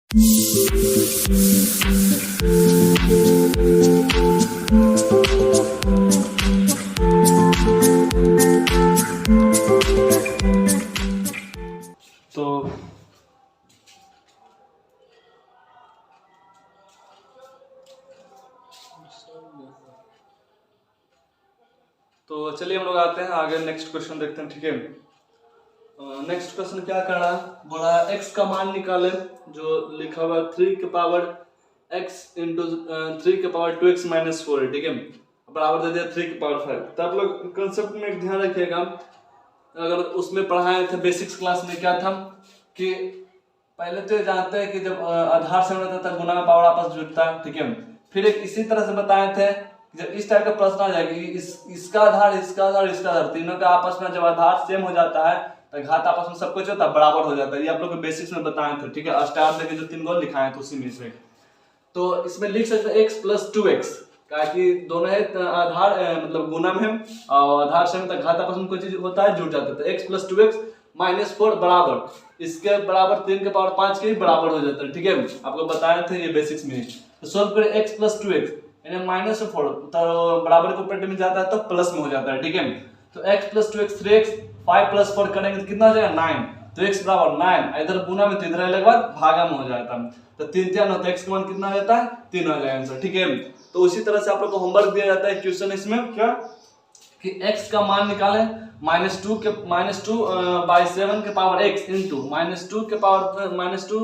तो चलिए हम लोग आते हैं आगे, नेक्स्ट क्वेश्चन देखते हैं। ठीक है, नेक्स्ट क्वेश्चन क्या करना बोला, x का मान निकाले जो लिखा हुआ 3 के पावर x इंटू 3 के पावर 2x माइनस 4 है। ठीक है, बराबर दे दिया 3 के पावर 5। तो आप लोग कंसेप्ट में एक ध्यान रखिएगा, अगर उसमें पढ़ाए थे बेसिक्स क्लास में क्या था कि पहले तो जानते हैं कि जब आधार से रहता था गुना में पावर आपस जुड़ता है। ठीक है, फिर एक इसी तरह से बताए थे जब इस टाइप का प्रश्न आ जाएगी, इसका आधार इसका आधार इसका आधार तीनों का आपस में जब आधार सेम हो जाता है तो घात आपस में सब कुछ होता है बराबर हो जाता है। ये आप लोग को बेसिक्स में बताए थे। ठीक है, स्टार देके जो 3 गोल लिखाए थे उसी में से। तो इसमें लिख सकते हैं x प्लस 2x, कि दोनों है आधार मतलब गुना में और आधार से तक घात आपस में कोई चीज होता है जुड़ जाता है। x प्लस 2x माइनस 4 बराबर इसके बराबर 3 के पावर 5 के बराबर हो जाता है। ठीक है, आपको बताए थे ये बेसिक्स में। तो सोल्व करें x प्लस 2x यानी माइनस 4 तो बराबर के ऊपर में जाता है तो प्लस में हो जाता है। ठीक है, तो x plus 2x 3x 5 plus 4 करेंगे तो कितना हो जाएगा 9। तो x बराबर 9, इधर गुना में तो इधर आने के बाद भागा में हो जाता है। तो 3 3 9 तो x का मान कितना रहता है 3 हो जाएगा आंसर। ठीक है, तो उसी तरह से आप लोग को होमवर्क दिया जाता है क्वेश्चन इसमें क्या कि x का मान निकालें -2 बाई 7 के पावर x इंटू -2 के पावर -2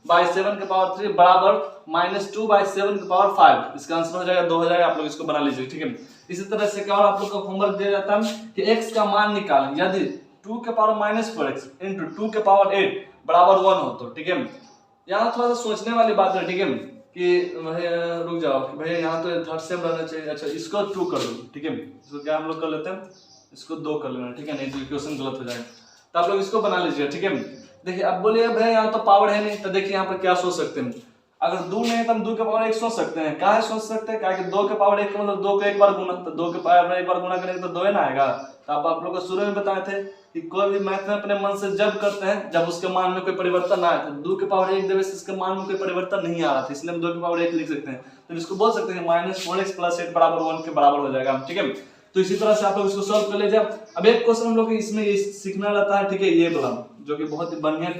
बाई 7 के पावर 3 बराबर -2 बाई 7 के पावर 5। इसका आंसर हो जाएगा 2 हो जाएगा। आप लोग इसको बना लीजिए। ठीक है, इसी तरह से क्या और आप लोग को होमवर्क दिया जाता है कि x का मान निकालें यदि 2 के पावर -4x इंटू 2 के पावर 8 बराबर 1 हो तो। ठीक है, यहाँ थोड़ा सा सोचने वाली बात है। ठीक है, कि भाई रुक जाओ कि भाई यहाँ तो थर्ड सेम रहना चाहिए। अच्छा, इसको 2 कर दो। ठीक है, इसको क्या हम लोग कर लेते हैं, इसको 2 कर लेना। ठीक है, नहीं तो इक्वेशन गलत हो जाएगा। तो आप लोग इसको बना लीजिए। ठीक है, देखिए अब बोलिए भाई यहाँ तो पावर है नहीं, तो देखिए यहाँ पर क्या सोच सकते हैं, अगर 2 नहीं है तो हम 2 के पावर 1 सोच सकते हैं। क्या है सोच सकते हैं, क्या कि 2 के पावर 1 का मतलब 2 को एक बार गुना, तो 2 के पावर में एक बार गुना करेंगे तो 2 ही ना आएगा। तो आप लोग को शुरू में बताए थे कि कोई भी मैथ में अपने मन से जब करते हैं जब उसके मान में कोई परिवर्तन ना आए, तो 2 के पावर 1 देवे से इसके मान में कोई परिवर्तन नहीं आ रहा था, इसलिए हम 2 के पावर 1 लिख सकते हैं। तो इसको बोल सकते हैं -4x प्लस 8 बराबर 1 के बराबर हो जाएगा। ठीक है, तो इसी तरह से आप लोग इसको सॉल्व कर लीजिए। अब एक क्वेश्चन हम लोग इसमें ये सीखना रहता है। ठीक है, ये वाला जो कि बहुत ही बढ़िया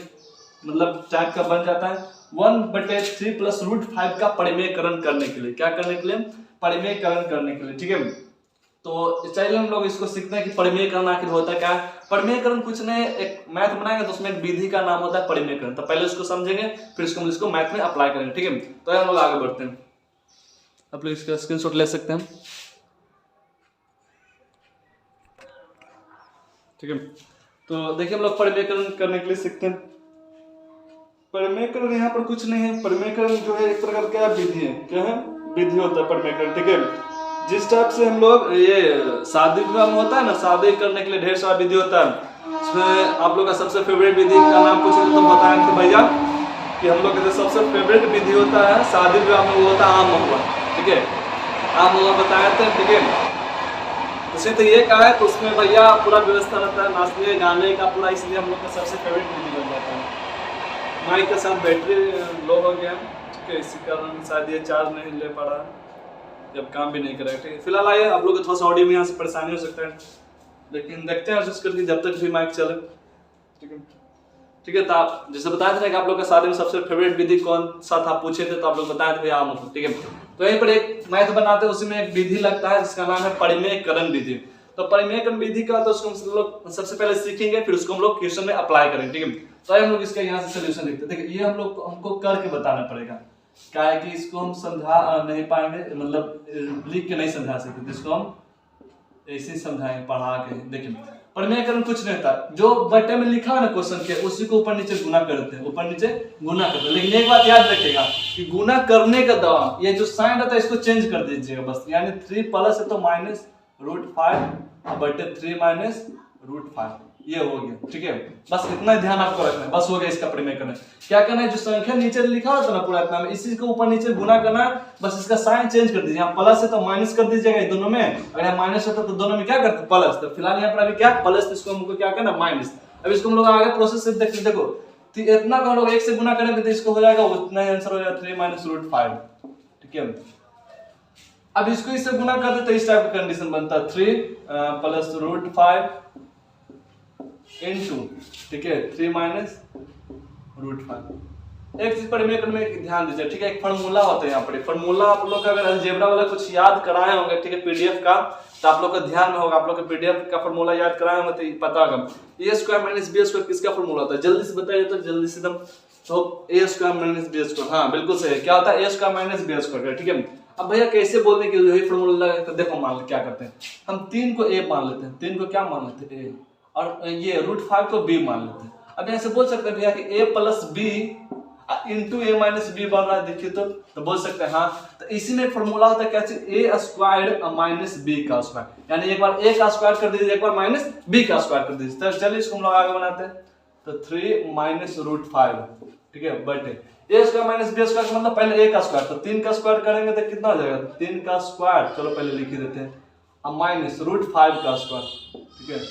मतलब टाइप का बन जाता है 1/3 प्लस √5 का परिमेयकरण करने के लिए। क्या करने के लिए, परिमेयकरण करने के लिए। ठीक है, तो चलिए हम लोग इसको सीखते हैं कि परिमेयकरण आखिर होता है क्या। परिमेयकरण कुछ नहीं, एक मैथ बनाएंगे तो उसमें एक विधि का नाम होता है परिमेयकरण। तो पहले उसको समझेंगे फिर इसको मैथ में अप्लाई करेंगे। ठीक है, तो हम लोग आगे बढ़ते हैं। आप लोग इसका स्क्रीनशॉट ले सकते हैं। ठीक है, तो देखिए हम लोग परिमेयकरण करने के लिए सीखते हैं। परिमेयकरण यहाँ पर कुछ नहीं है, परिमेयकरण जो है एक प्रकार का विधि है। क्या है, विधि होता है परिमेयकरण। ठीक है, जिस टाइप से हम लोग ये शादी विवाह में होता है ना, शादी करने के लिए ढेर सारा विधि होता है। इसमें आप लोग का सबसे फेवरेट विधि का नाम पूछे तो बताएं कि भैया कि हम लोग का जो सबसे फेवरेट विधि होता है शादी विवाह में वो होता है आम महुआ। ठीक है, आम महुआ बताए थे। ठीक है, उसे तो ये कहा है तो उसमें भैया पूरा व्यवस्था रहता है नाचने गाने का पूरा, इसलिए हम लोग का सबसे फेवरेट विधि बन जाता है। माइक के साथ बैटरी लो हो गया। ठीक है, इसी कारण शायद ये चार्ज नहीं ले पा रहा, जब काम भी नहीं करेगा। ठीक है, फिलहाल आइए आप लोग को थोड़ा सा ऑडियो में यहाँ से परेशानी हो सकता है, लेकिन देखते हैं एडजस्ट करके जब तक भी माइक चले। ठीक है, ठीक है, तो आप जैसे बताए थे कि आप लोग का शादी में सबसे फेवरेट विधि कौन सा था पूछे थे, तो आप लोग बताए थे भैया आम। ठीक है, तो यहीं पर एक मैथ बनाते हैं, उसी में एक विधि लगता है जिसका नाम है परिमेयकरण विधि। तो परिमेयकरण विधि का तो उसको हम लोग सबसे पहले सीखेंगे, फिर उसको हम लोग क्वेश्चन में अप्लाई करेंगे। ठीक है, तो हम लोग इसका यहाँ से सोल्यूशन लिखते हैं। देखिए ये हम लोग हमको करके बताना पड़ेगा, क्या है कि इसको हम समझा नहीं पाएंगे, मतलब लिख के नहीं समझा सकते, जिसको हम ऐसे ही समझाएंगे पढ़ा के। देखिए परिमेयकरण कुछ नहीं था, जो बटे में लिखा है ना क्वेश्चन के उसी को ऊपर नीचे गुना करते हैं, ऊपर नीचे गुना करते हैं। लेकिन एक बात याद रखिएगा कि गुना करने के दौरान ये जो साइन रहता है इसको चेंज कर दीजिएगा बस, यानी 3 प्लस है तो -√5 बटे 3 माइनस √5 ये हो गया। ठीक है, बस इतना ध्यान आपको रखना है, बस हो गया इसका परिमेयकरण। क्या करना है, जो संख्या नीचे लिखा होता है ना पूरा इतना में, इसी को ऊपर नीचे गुना करना है, बस इसका साइन चेंज कर दीजिए। यहाँ प्लस है तो माइनस कर दीजिएगा ये दोनों में, अगर यहाँ माइनस होता तो दोनों में क्या करते प्लस। तो फिलहाल यहाँ पर अभी क्या प्लस, इसको हमको क्या करना माइनस। अब इसको हम लोग आगे प्रोसेस से देखते। देखो इतना को हम लोग 1 से गुना करेंगे तो इसको हो जाएगा उतना ही आंसर हो जाएगा 3 माइनस रूट 5। ठीक है, अब इसको इससे गुना कर दे तो इस टाइप का कंडीशन बनता है 3 प्लस रूट 5 इनटू, ठीक है, 3 माइनस रूट 5। एक चीज पर में ध्यान दीजिए, ठीक है, एक फार्मूला होता है यहाँ पर। फार्मूला आप लोग का अगर अलजेब्रा वाला कुछ याद कराए होंगे, ठीक है, पीडीएफ का, तो आप लोग का ध्यान में होगा, आप लोग का पीडीएफ का फार्मूला याद कराए होंगे तो पता होगा ए स्क्वायर माइनस बी स्क्वायर किसका फार्मूला होता है, जल्दी से बताइए तो जल्दी से एकदम। तो ए स्क्वायर माइनस बी स्क्वायर, हाँ बिल्कुल सही, क्या होता है a square minus b square. ठीक है, अब भैया कैसे बोलने की यही फार्मूला लगा, तो देखो मान क्या करते हैं हम 3 को ए मान लेते हैं, 3 को क्या मान लेते हैं ए, और ये रूट 5 को बी मान लेते हैं। अब यहाँ से बोल सकते हैं भैया कि a plus b into a minus b बन रहा है, देखिए तो बोल सकते हैं हाँ। तो इसी में फॉर्मूला होता है क्या, ए स्क्वायर्ड माइनस बी का स्क्वायर, यानी एक बार ए का स्क्वायर कर दीजिए, एक बार माइनस बी का स्क्वायर कर दीजिए। तो चलिए इसको हम लोग आगे बनाते हैं। तो 3 माइनस रूट 5, ठीक है, बटे ए स्क्वायर माइनस बी स्क्वायर का मतलब पहले ए का स्क्वायर, तो 3 का स्क्वायर करेंगे तो कितना हो जाएगा 3 का स्क्वायर, चलो पहले लिख ही देते हैं, अब माइनस रूट 5 का स्क्वायर। ठीक है,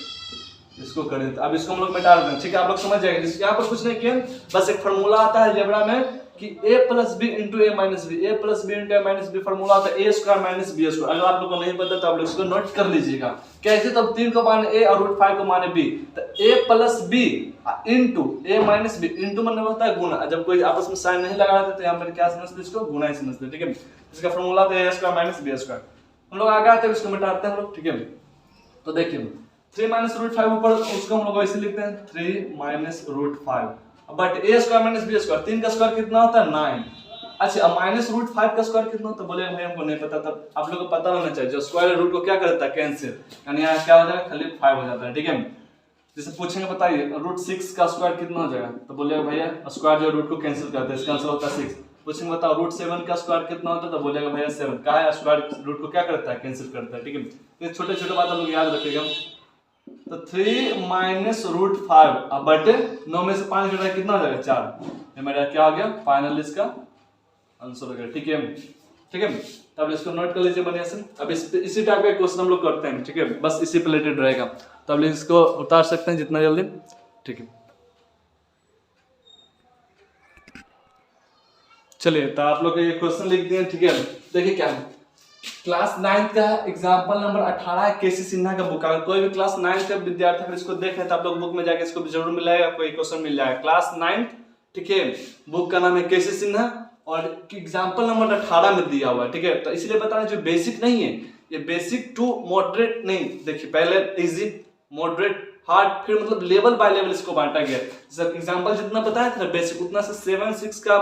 इसको करें तो अब इसको हम लोग मिटा देते हैं। ठीक है, आप लोग समझ जाएंगे, यहाँ पर कुछ नहीं किया, बस एक फार्मूला आता है अलजेब्रा में कि a plus b into a minus b, a plus b into a minus b formula आता है a square minus b square. अगर आप लोग को नहीं पता तो आप लोग इसको नोट कर लीजिएगा। कैसे, तब 3 को माने a और रूट 5 को माने b, तो a plus b into a minus b, into मतलब होता है गुना। जब कोई आपस में साइन नहीं लगा रहे तो यहाँ पर क्या समझते, इसको गुना ही समझते। ठीक है, इसका फार्मूला आता है a square minus b square. हम लोग आगे आते हैं, इसको मिटाते हैं हम लोग। ठीक है, तो देखिए 3 माइनस रूट 5 ऊपर, उसको हम लोग ऐसे लिखते हैं 3 minus root 5, but a square minus b square, 3 का स्क्वायर कितना होता है 9। अच्छा, अब माइनस रूट 5 का स्क्वायर कितना होता है, बोले भाई हमको नहीं पता, तब आप लोगों को पता होना चाहिए। जो स्क्वायर रूट को क्या करता है कैंसिल, यानी यहाँ क्या हो जाएगा खाली 5 हो जाता है। ठीक है, जैसे पूछेंगे बताइए रूट 6 का स्क्वायर कितना हो जाएगा, तो बोलेगा भैया स्क्वायर जो रूट को कैंसिल करता है इसका आंसर होता है 6। पूछेंगे बताओ रूट 7 का स्क्वायर कितना होता है, तो बोलेगा भैया 7 का है, स्क्वायर रूट को क्या करता है कैंसिल करता है। ठीक है, तो छोटे छोटे बात आप लोग याद रखिएगा। तो 3 माइनस रूट 5 अब बटे 9 में से 5 घटा कितना हो जाएगा 4, ये मेरा क्या हो गया फाइनल इसका आंसर हो गया। ठीक है, ठीक है, तब इसको नोट कर लीजिए बढ़िया से। अब इसी टाइप का क्वेश्चन हम लोग करते हैं। ठीक है, बस इसी पे रिलेटेड रहेगा, तो अब इसको उतार सकते हैं जितना जल्दी। ठीक है, चलिए तो आप लोग ये क्वेश्चन लिख दिए। ठीक है, देखिए क्या है, क्लास 9 का एग्जाम्पल नंबर 18 केसी सिन्हा का बुक। अगर कोई भी क्लास 9 का विद्यार्थी अगर इसको देख रहे हैं तो आप लोग बुक में जाके इसको जरूर मिलेगा, कोई क्वेश्चन मिल जाएगा। क्लास 9, ठीक है, बुक का नाम है केसी सिन्हा और एग्जाम्पल नंबर 18 में दिया हुआ है। ठीक है, तो इसलिए बता रहे जो बेसिक नहीं है, ये बेसिक टू मॉडरेट नहीं, देखिए पहले इजी, मॉडरेट, हार्ड, फिर मतलब लेवल बाय लेवल इसको बांटा गया। जैसे एग्जाम्पल जितना बताया था बेसिक, उतना से 7, 6 का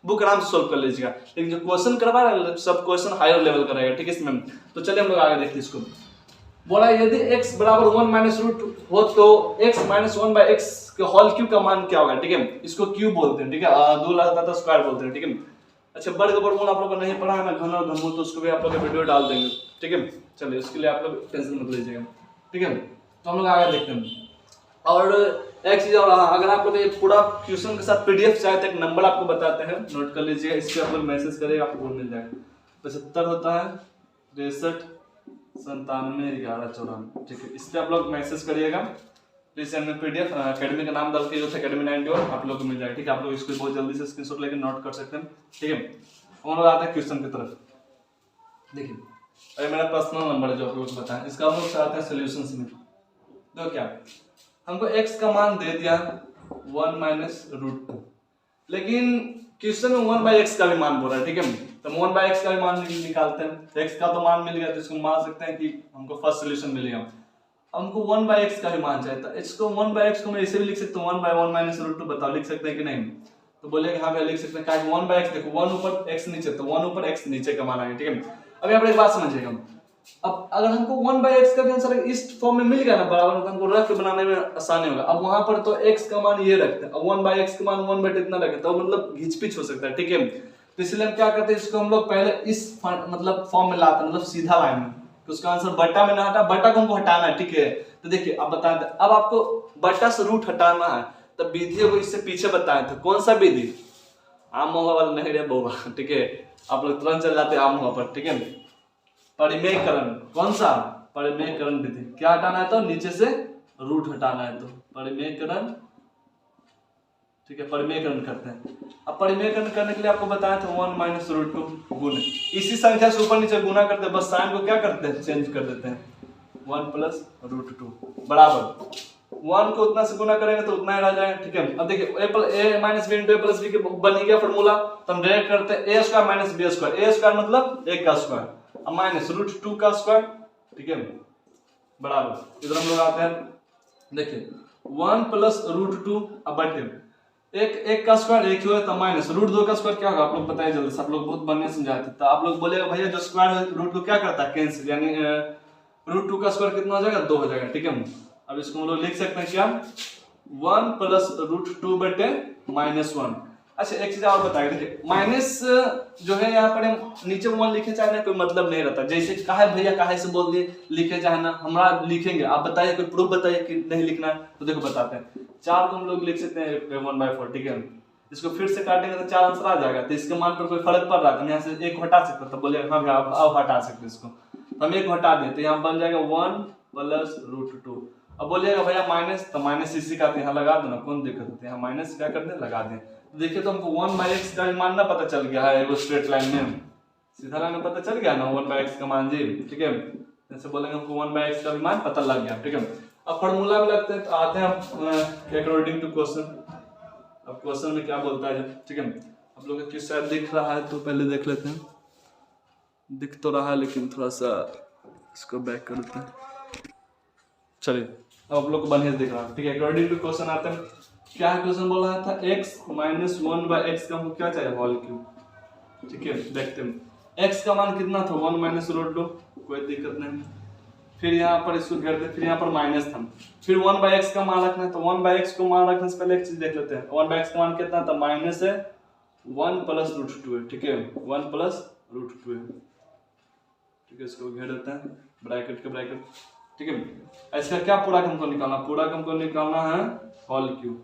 बुक आराम से सोल्व कर लीजिएगा। लेकिन जो क्वेश्चन करवा रहा है सब क्वेश्चन हायर लेवल का रहेगा। ठीक है, इसमें तो चलिए हम लोग आगे देखते हैं इसको। बोला यदि x बराबर 1 माइनस रूट हो तो x माइनस 1 बाई x के होल क्यूब का मान क्या होगा। ठीक है, इसको क्यूब बोलते हैं। ठीक है, 2 लगातार स्क्वायर बोलते हैं। ठीक है, अच्छा वर्ग वर्गमूल आप लोग को नहीं पढ़ा है, मैं घन और घनमूल तो उसको भी आप लोग वीडियो डाल देंगे। ठीक है, चलिए उसके लिए आप लोग टेंशन मत लीजिएगा। ठीक है, तो हम लोग आगे देखते हैं। और एक चीज और, अगर आप लोग ये पूरा क्वेश्चन के साथ पीडीएफ चाहे तो एक नंबर आपको बताते हैं, नोट कर लीजिएगा, इस पे आप लोग मैसेज करेगा आपको मिल जाएगा। 75 होता है 63 97 11 94। ठीक है, इस पे आप लोग मैसेज करिएगा प्लीज, में पीडीएफ एकेडमी का नाम डाल के जो एकेडमी 91 आप लोग को मिल जाएगा। ठीक है, आप लोग इसको बहुत जल्दी से स्क्रीनशॉट लेकर नोट कर सकते हैं। ठीक है, हम लोग आते हैं क्वेश्चन की तरफ। देखिए अरे मेरा पर्सनल नंबर है जो आप लोग को बताएं, इसका हम लोग चाहते हैं सोल्यूशन में। देखो क्या हमको x का मान दे दिया 1 माइनस रूट 2, लेकिन क्वेश्चन में 1 बाई एक्स का भी मान बोल रहा है। ठीक है, तो 1 बाई एक्स का भी मान निकालते हैं। x का तो मान मिल गया तो इसको मान सकते हैं कि हमको फर्स्ट सोल्यूशन मिलेगा। हमको 1 बाई एक्स का भी मान चाहिए, तो इसको 1 बाई एक्स को मैं ऐसे भी लिख सकता हूँ 1 बाई 1 माइनस रूट 2, बताओ लिख सकते हैं कि नहीं। तो बोले हाँ भैया लिख सकते हैं, क्या 1 बाई एक्स देखो 1 ऊपर x नीचे, तो 1 ऊपर x नीचे का मान आएगा। ठीक है, अब यहाँ पर एक बात समझिएगा, अब अगर हमको 1 बाई एक्स का भी आंसर इस फॉर्म में मिल गया ना बराबर, तो हमको रफ बनाने में आसानी होगा। अब वहां पर तो x का मान ये रखते हैं, अब 1 बाई एक्स का मान 1 बटे इतना रखते हैं, तो मतलब घिचपिच हो सकता है। ठीक है, तो इसलिए हम क्या करते हैं, इसको हम लोग पहले इस मतलब फॉर्म में लाते हैं, मतलब सीधा लाइन में, तो उसका आंसर बट्टा में ना हटा, बट्टा को हमको हटाना है। ठीक है, तो देखिए अब बता दें, अब आपको बट्टा से रूट हटाना है, तो विधि को इससे पीछे बताए थे, कौन सा विधि, आम महुआ वाला नहीं रे बउआ। ठीक है, आप लोग तुरंत चल जाते आम महुआ पर। ठीक है, परिमेयकरण, कौन सा परिमेयकरण विधि, क्या हटाना है तो नीचे से रूट हटाना है, तो परिमेयकरण ठीक है, परिमेयकरण करते हैं। अब परिमेयकरण करने के लिए आपको बताया था 1 माइनस रूट 2 गुण, इसी संख्या से ऊपर नीचे गुना करते हैं, बस साइन को क्या करते हैं, चेंज कर देते हैं। 1 प्लस रूट 2 बराबर 1 को उतना से गुना करेंगे तो उतना ही रह जाएगा। ठीक है, अब देखिए a minus b into a plus b के बन गया फॉर्मूला, तो हम डायरेक्ट करते हैं a square minus b square, a square मतलब 1 का स्क्वायर, अब माइनस रूट 2 का स्क्वायर। ठीक है, बराबर इधर हम लोग आते हैं, देखिए 1 प्लस रूट 2 अब बटे एक का स्क्वायर एक हुआ तो माइनस रूट 2 का स्क्वायर क्या होगा, आप लोग बताइए जल्दी से, आप लोग बहुत बढ़िया समझाते हैं। तो आप लोग बोलेगा भैया जो स्क्वायर है रूट 2 क्या करता है, कैंसिल, यानी रूट 2 का स्क्वायर कितना हो जाएगा, 2 हो जाएगा। ठीक है, अब इसको हम लोग लिख सकते हैं क्या, 1 प्लस रूट 2 बटे माइनस 1। अच्छा एक चीज और बताइए, देखिए माइनस जो है यहाँ पर हम नीचे 1 लिखे चाहे ना कोई मतलब नहीं रहता, जैसे काहे भैया काहे से बोल दिए लिखे चाहे ना, हमारा लिखेंगे, आप बताइए कोई प्रूफ बताइए कि नहीं लिखना है, तो देखो बताते हैं। 4 को हम लोग लिख सकते हैं 1/4। ठीक है, इसको फिर से काटेंगे तो 4 आंसर आ जाएगा, तो इसके मान पर कोई फर्क पड़ रहा है तो यहाँ से 1 हटा सकते, तो बोले हाँ भैया अब हटा सकते इसको, हम 1 हटा दें तो यहाँ बन जाएगा 1 प्लस रूट 2। अब बोलिएगा भैया माइनस, तो माइनस इसी का यहाँ लगा दो ना, कौन दिक्कत होती है, यहाँ माइनस क्या कर दें, लगा दें। तो देखिए तो हमको 1/x का मान ना पता चल गया है, एगो स्ट्रेट लाइन में सीधा लाइन में पता चल गया ना 1/x का मान जी। ठीक है, जैसे बोलेंगे हमको 1/x का मान पता लग गया। ठीक है, अब फॉर्मूला में लगते हैं, तो आते हैं अकॉर्डिंग टू क्वेश्चन। अब क्वेश्चन में क्या बोलता है, ठीक है, आप लोगों को किस शायद दिख रहा है तो पहले देख लेते हैं, दिख तो रहा है लेकिन थोड़ा सा इसको बैक करते हैं, चलिए अब आप लोग को बढ़िया दिख रहा है। ठीक है, अकॉर्डिंग टू क्वेश्चन आते हैं, क्या है क्वेश्चन बोल रहा था, x माइनस 1/x का हमको क्या चाहिए, होल क्यूब। ठीक है, देखते हैं x का मान कितना था 1 माइनस रूट 2, कोई दिक्कत नहीं, फिर यहाँ पर इसको घेर दे, फिर यहाँ पर माइनस था, फिर 1/x का मान रखना है, तो 1/x को मान रखने से पहले एक चीज देख लेते हैं, 1/x का मान कितना था, माइनस है 1 प्लस रूट 2 है। ठीक है, 1 प्लस रूट 2 है। ठीक है, इसको घेर देते हैं ब्रैकेट के ब्रैकेट। ठीक है, इसका क्या पूरा हमको निकालना, पूरा हमको निकालना है होल क्यूब,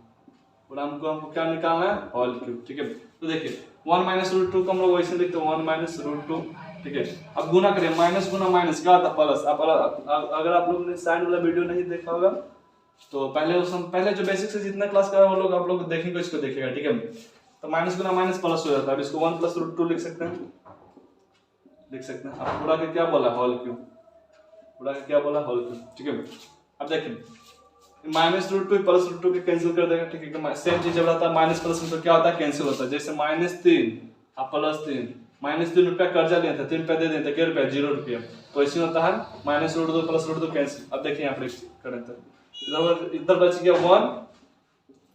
पूरा हमको क्या निकालना है, होल क्यूब। ठीक है, तो देखिए 1 माइनस रूट 2 को हम लोग वैसे लिखते हैं 1 माइनस रूट 2। ठीक है, अब गुना करें, माइनस गुना माइनस क्या होता है, प्लस। अगर आप लोगों ने साइन वाला वीडियो नहीं देखा होगा तो पहले जो बेसिक से जितना क्लास का वो लोग आप लोग देखेंगे, इसको देखिएगा। ठीक है, तो माइनस गुना माइनस प्लस हो जाता है, अब इसको 1 प्लस रूट 2 लिख सकते हैं, अब पूरा का क्या बोला, होल क्यूब, पूरा का क्या बोला, होल क्यूब। ठीक है, अब देखिए माइनस रूट 2 प्लस रूट 2 के कैंसिल कर देगा। ठीक है, सेम चीज जब रहता है माइनस प्लस में तो क्या होता है, कैंसिल होता है, जैसे -3 अब +3, -3 रुपया कर्जा लिया था, 3 रुपया दे देते, क्या रुपया, 0 रुपया, तो ऐसे होता है minus root 2 plus root 2 cancel. अब देखिए यहाँ पर करें तो इधर बच गया 1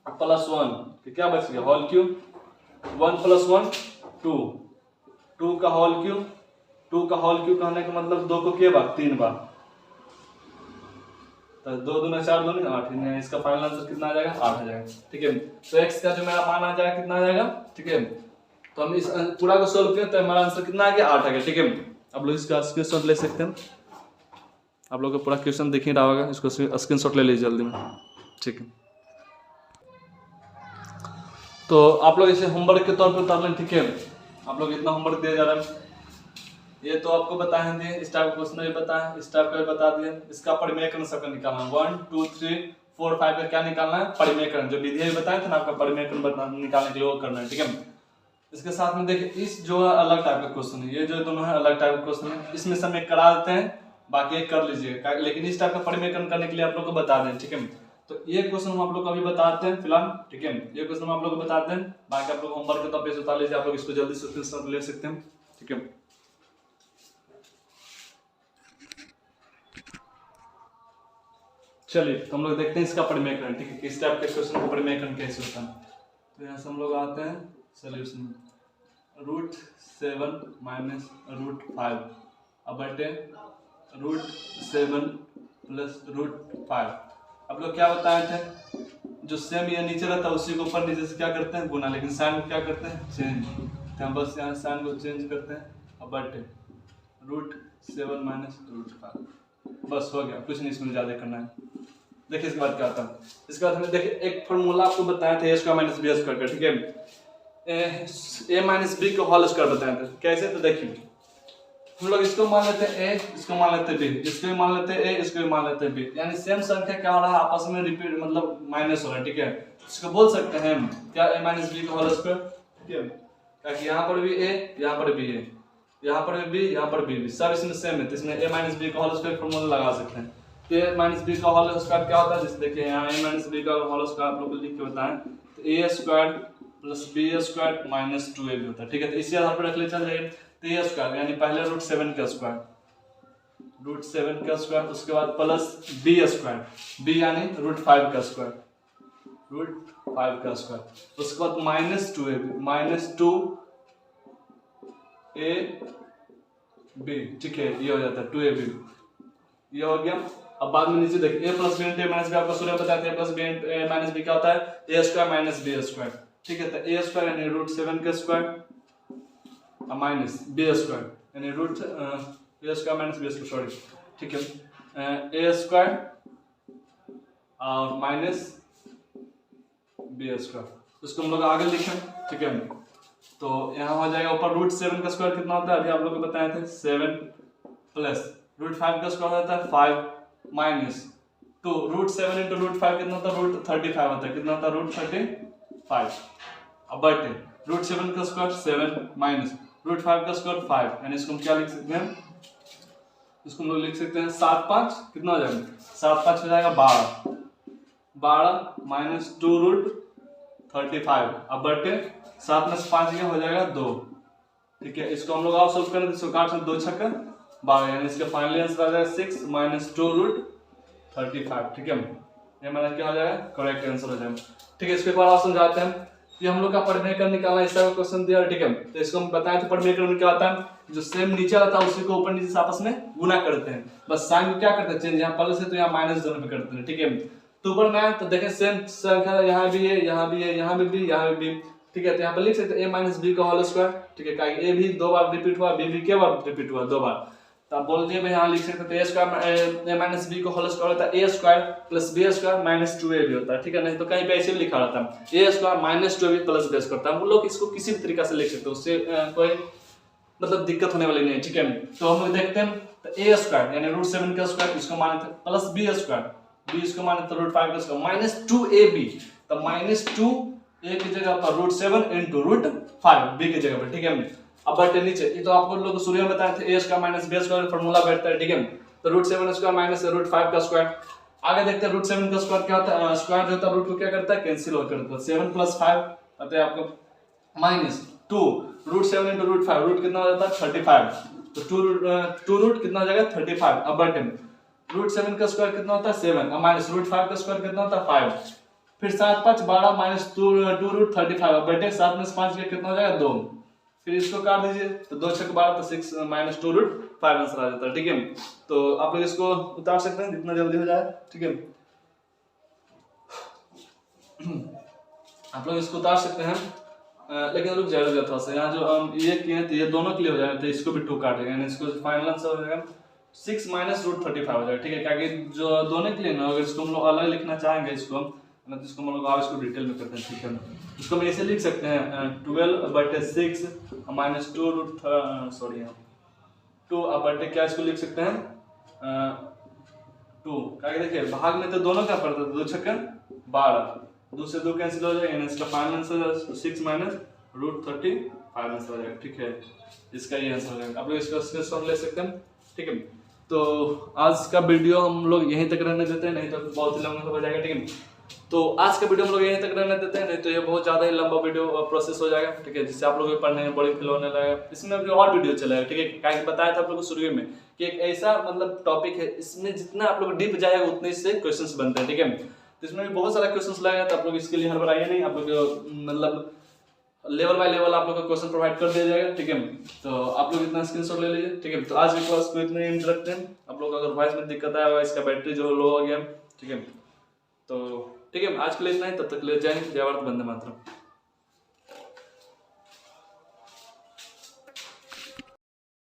प्लस 1, क्या बच गया, होल क्यूब, 1 प्लस 1 2, 2 का होल क्यूब, 2 का होल क्यूब कहने का मतलब 2 को के बार 3 बार, तो 2 दूना 4 दूनी 8, इसका फाइनल आंसर कितना आ जाएगा, 8 आ जाएगा। ठीक है, तो x का जो मेरा मान आ जाएगा कितना आ जाएगा। ठीक है, तो हम इस पूरा को सोल्व किया तो हमारा आंसर कितना आ गया, 8 आ गया। ठीक है, आप लोग इसका स्क्रीनशॉट ले सकते हैं, आप लोग को पूरा क्वेश्चन दिख ही रहा होगा, इसको स्क्रीनशॉट ले लीजिए जल्दी में। ठीक है, तो आप लोग इसे होमवर्क के तौर पर उतार लें। ठीक है, आप लोग इतना होमवर्क दिया जा रहा है, ये तो आपको बताएंगे, इस टाइप का क्वेश्चन भी बताएं, इस टाइप का भी बता दिए, इसका परिमेयकरण सबका निकालना है, 1 2 3 4 5 का क्या निकालना है, परिमेयकरण, जो विधि भी बताए थे ना आपका परिमेयकरण निकालने के लिए वो करना है। ठीक है, इसके साथ में देखिए इस जो अलग टाइप का क्वेश्चन है, ये जो दोनों है अलग टाइप का क्वेश्चन है, इसमें से हम एक करा देते हैं, बाकी एक कर लीजिएगा, लेकिन इस टाइप का परिमेयकरण करने के लिए आप लोग को बता दें। ठीक है, तो ये क्वेश्चन हम आप लोग को अभी बताते हैं फिलहाल। ठीक है, ये क्वेश्चन हम आप लोग को बताते हैं, बाकी आप लोग होमवर्क के तौर पे उतार लीजिए, आप लोग इसको जल्दी से स्क्रीनशॉट ले सकते हैं। ठीक है, चलिए तो हम लोग देखते हैं इसका परिमेयकरण। ठीक है, किस टाइप के क्वेश्चन का परिमेयकरण कैसे होता है, तो यहाँ से हम लोग आते हैं सॉल्यूशन, √7 माइनस √5 अब बटे √7 प्लस √5। अब लोग क्या बताए थे, जो सेम ये नीचे रहता है उसी को ऊपर नीचे से क्या करते हैं, गुना, लेकिन साइन को क्या करते हैं, चेंज, तो हम बस यहाँ साइन को चेंज करते हैं, अब बटे √7 माइनस √5, बस हो गया, कुछ नहीं इसमें ज्यादा करना है। देखिए इसके बाद क्या आता है, इसके बाद हमने देखिए एक फॉर्मूला आपको बताया था, a square minus b square का। ठीक है, a माइनस b को होल स्क्वायर बताया था, कैसे, तो देखिए हम लोग इसको मान लेते हैं ए, इसको मान लेते हैं बी, इसको भी मान लेते हैं ए, इसको भी मान लेते हैं बी, यानी सेम संख्या क्या हो रहा है आपस में रिपीट मतलब माइनस हो रहा है, ठीक है। इसको बोल सकते हैं हम क्या a माइनस बी का होल स्क्वायर, ठीक है, ताकि यहाँ पर भी a, यहाँ पर भी a, यहाँ पर भी b, यहाँ पर भी सब इसमें सेम है, तो इसमें a माइनस बी का होल स्क्वायर फॉर्मूला लगा सकते हैं। तो a माइनस बी का होल स्क्वायर क्या होता है, जैसे देखिए यहाँ a माइनस बी का होल स्क्वायर आप लोग को लिख के बताएं, तो a square plus b square minus 2ab होता है, ठीक है। तो इसी आधार पर रख ले चल जाएगा, तो a स्क्वायर यानी पहले रूट 7 का स्क्वायर, रूट 7 का स्क्वायर, उसके बाद प्लस बी स्क्वायर, बी यानी रूट 5 का स्क्वायर, रूट 5 का स्क्वायर, उसके बाद माइनस 2ab, माइनस 2ab, ठीक है, ये हो जाता है 2ab, ये हो गया। अब बाद में नीचे देखिए a plus b into minus b, आपको सूर्य बताते हैं प्लस बी माइनस बी क्या होता है, a square minus b square, ठीक है। तो a स्क्वायर यानी रूट 7 का स्क्वायर माइनस बी स्क्वायर यानी root a square minus b square, sorry, ठीक है, a स्क्वायर और माइनस बी स्क्वायर, उसको हम लोग आगे लिखें, ठीक है। तो यहाँ हो जाएगा ऊपर रूट 7 का स्क्वायर कितना होता है, अभी आप लोग को बताए थे 7 प्लस रूट 5 का स्क्वायर होता है 5 माइनस 2 रूट 7 इंटू रूट 5 कितना होता है, रूट 35 होता है, कितना होता है, रूट 35। अब बटे रूट 7 का स्क्वायर 7 माइनस रूट 5 का स्क्वायर 5, यानी इसको हम क्या लिख सकते हैं, इसको हम लोग लिख सकते हैं 7 5 कितना हो जाएगा, 7 5 हो जाएगा 12, 12 माइनस 2 रूट 35, अब बटे 7 में से 5 हो जाएगा 2, ठीक है। इसको हम लोग आप सॉल्व करें तो इसको काट सकते 2 छक्का 12, यानी इसका फाइनल आंसर आ जाएगा 6 माइनस 2 रूट 35, ठीक है। ये हमारा क्या हो जाएगा, करेक्ट आंसर हो जाएगा, ठीक है। इसके बाद आप समझाते हैं, ये हम लोग का परिमेय निकालना इस तरह का क्वेश्चन दिया, ठीक है। तो इसको हम बताएं तो परिमेय क्या होता है, जो सेम नीचे आता है उसी को ऊपर नीचे से आपस में गुना करते हैं, बस साइन को क्या करते हैं चेंज, यहाँ प्लस है तो यहाँ माइनस दोनों पे करते हैं, ठीक है। तो ऊपर में तो देखें सेम संख्या यहाँ भी है, यहाँ भी है, यहाँ भी, यहाँ भी, ठीक है। तो यहाँ पर लिख सकते हैं a माइनस बी का होल स्क्वायर, ठीक है, क्योंकि a भी 2 बार रिपीट हुआ, b भी क्या बार रिपीट हुआ, 2 बार, तो आप बोल दिए भाई यहाँ लिख सकते हैं a square a minus b का होल स्क्वायर होता है a square plus b square minus 2ab होता है, ठीक है। नहीं तो कहीं पे ऐसे लिखा रहता है a square minus 2ab plus b square, हम लोग इसको किसी भी तरीका से लिख सकते हैं, उससे कोई मतलब दिक्कत होने वाली नहीं है, ठीक है। तो हम लोग देखते हैं, तो a स्क्वायर यानी रूट 7 का स्क्वायर इसको मानते हैं, प्लस b स्क्वायर, b इसको मानते हैं रूट 5 का स्क्वायर माइनस 2ab, तो माइनस 2 a की जगह पर रूट 7 इंटू रूट 5 b की जगह पर, ठीक है। अब बटे नीचे, ये तो आपको लोग शुरू में बताए थे a square minus b square formula बैठता है, ठीक है। तो रूट 7 स्क्वायर माइनस रूट 5 का स्क्वायर, आगे देखते हैं रूट 7 का स्क्वायर क्या होता है, स्क्वायर जो होता है रूट को क्या करता है, कैंसिल हो करता है, 7 प्लस 5 अतः आपको minus 2 root 7 into root 5, root कितना हो जाता है 35, तो 2 रूट कितना हो जाएगा 35, अब बटे रूट 7 का स्क्वायर कितना होता है 7, अब माइनस रूट 5 का स्क्वायर कितना होता है 5, फिर 7 5 12 माइनस 2 रूट 35, अब बटे 7 में से 5 गया कितना हो जाएगा 2, फिर इसको काट दीजिए, तो 2 6 12 तो 6 माइनस 2 रूट 5 आंसर आ जाता है, ठीक है। तो आप लोग इसको उतार सकते हैं जितना जल्दी हो जाए, ठीक है। आप लोग इसको उतार सकते हैं, लेकिन रुक जाएगा थोड़ा सा, यहाँ जो हम ये किए तो ये दोनों के लिए हो जाएगा, तो इसको भी 2 काटेंगे, यानी इसको फाइनल आंसर हो जाएगा 6 माइनस रूट 35 हो जाएगा, ठीक है। क्योंकि जो दोनों के लिए ना, अगर इसको हम लोग अलग लिखना चाहेंगे इसको, तो इसको हम लोग इसको डिटेल में करते हैं, ठीक है। इसको हम ऐसे लिख सकते हैं 12 बटे 6 माइनस 2 रूट सॉरी 2 अब बटे क्या इसको लिख सकते हैं 2, क्या देखिए भाग में तो दोनों का पड़ता है, 2 छक्का 12, 2 से 2 कैंसिल हो जाएगा, यानी इसका final answer 6 minus root 35 answer हो जाएगा, ठीक है। इसका ये आंसर हो जाएगा, आप लोग इसका स्क्रीनशॉट ले सकते हैं, ठीक है। तो आज का वीडियो हम लोग यहीं तक रहने देते हैं, नहीं तो बहुत ही लंबा हो जाएगा, ठीक है। तो आज का वीडियो हम लोग यहीं तक रहने देते हैं, नहीं तो ये बहुत ज़्यादा ही लंबा वीडियो प्रोसेस हो जाएगा, ठीक है, जिससे आप लोग पढ़ने में बड़ी फील होने लगेगा। इसमें भी और वीडियो चलेगा, ठीक है, क्या बताया था आप लोग को शुरू में कि एक ऐसा मतलब टॉपिक है, इसमें जितना आप लोग डीप जाएगा उतने इससे क्वेश्चंस बनते हैं, ठीक है। तो इसमें भी बहुत सारा क्वेश्चंस लगेगा, तो आप लोग इसके लिए हर बार आइए नहीं, आप लोग मतलब लेवल बाय लेवल आप लोग को क्वेश्चन प्रोवाइड कर दिया जाएगा, ठीक है। तो आप लोग इतना स्क्रीनशॉट ले लीजिए, ठीक है। तो आज की क्लास को इतने ही रखते हैं, आप लोग अगर वॉइस में दिक्कत आया, इसका बैटरी जो लो हो गया, ठीक है। तो ठीक है, आज के लिए इतना ही, तब तक ले जय हिंद, जय भारत, वंदे मातरम।